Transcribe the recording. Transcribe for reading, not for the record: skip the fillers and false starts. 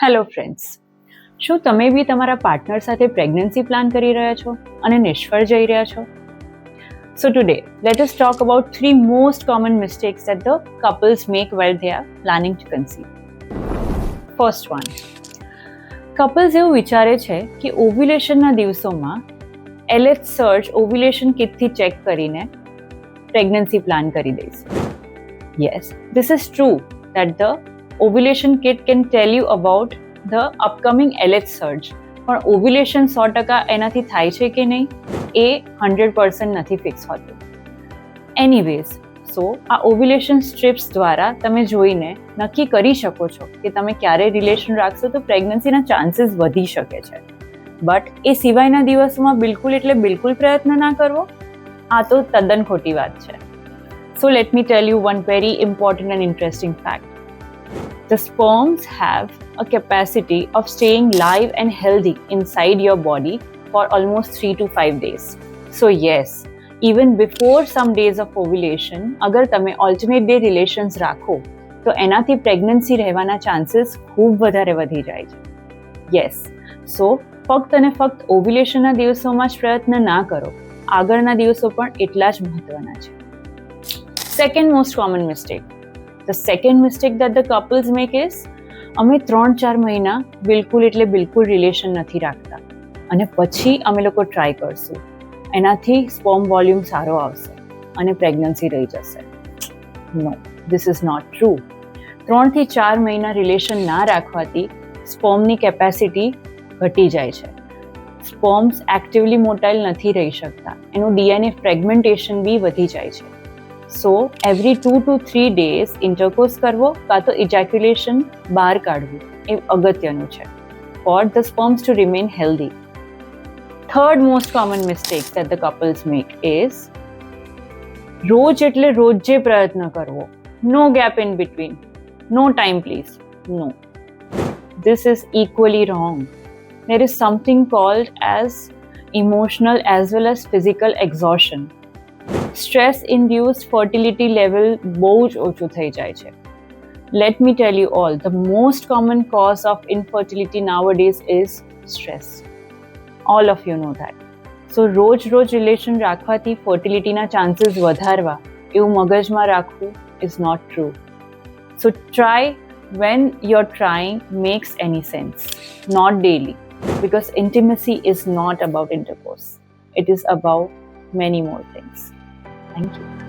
Hello friends, શું તમે બી તમારા પાર્ટનર સાથે પ્રેગ્નન્સી પ્લાન કરી રહ્યા છો અને નિષ્ફળ જઈ રહ્યા છો? So today, let us talk about 3 most common mistakes that the couples make while they are planning to conceive. First one, couples એવું વિચારે છે કે ઓવ્યુલેશનના દિવસોમાં LH સર્ચ ઓવ્યુલેશન કિટથી ચેક કરીને પ્રેગ્નન્સી પ્લાન કરી દઈશું. Yes, this is true that the ovulation kit can tell you about the upcoming LH surge. પણ ovulation 100% એનાથી થાય છે કે નહીં એ 100% નથી ફિક્સ હોતું. એનીવેઝ, સો આ ઓવ્યુલેશન સ્ટ્રીપ્સ દ્વારા તમે જોઈને નક્કી કરી શકો છો કે તમે ક્યારે રિલેશન રાખશો તો પ્રેગ્નન્સીના ચાન્સીસ વધી શકે છે. બટ એ સિવાયના દિવસોમાં બિલકુલ પ્રયત્ન ના કરવો, આ તો તદ્દન ખોટી વાત છે. So let me tell you one very important and interesting fact. The sperms have a capacity of staying live and healthy inside your body for almost 3 to 5 days. So yes, even before some days of ovulation, અગર તમે alternate day relations રાખો તો એનાથી pregnancy રહેવાના chances ખૂબ વધારે વધી જાય છે. યસ, સો ફક્ત અને ફક્ત ઓવ્યુલેશનના દિવસોમાં જ પ્રયત્ન ના કરો, આગળના દિવસો પણ એટલા જ મહત્વના છે. Second most common mistake. The second mistake that the couples make is અમે 3-4 મહિના બિલકુલ રિલેશન નથી રાખતા અને પછી અમે લોકો ટ્રાય કરશું, એનાથી સ્પર્મ વોલ્યુમ સારો આવશે અને પ્રેગ્નન્સી રહી જશે. નો, ધીસ ઇઝ નોટ ટ્રુ. 3 થી 4 મહિના રિલેશન ના રાખવાથી સ્પર્મની કેપેસિટી ઘટી જાય છે. સ્પર્મ્સ એક્ટિવલી મોટાઇલ નથી રહી શકતા, એનું DNA ફ્રેગમેન્ટેશન બી વધી જાય છે. So every 2 to 3 days intercourse કરવો કાં તો ઇજેક્યુલેશન બહાર કાઢવું એ અગત્યનું છે for the sperms to remain healthy. Third most common mistake that the couples make is રોજ એટલે રોજે પ્રયત્ન કરવો, no gap in between, no time please. No, this is equally wrong. there is something called as emotional as well as physical exhaustion. Stress induced fertility level બહુ જ ઓછું થઈ જાય છે. Let me tell you all, the most common cause of infertility nowadays is stress. All of you know that. So રોજ relation રાખવાથી ફર્ટિલિટીના chances વધારવા એવું મગજમાં રાખવું is not true. So try when you're trying makes any sense, not daily, because intimacy is not about intercourse. It is about many more things. Thank you.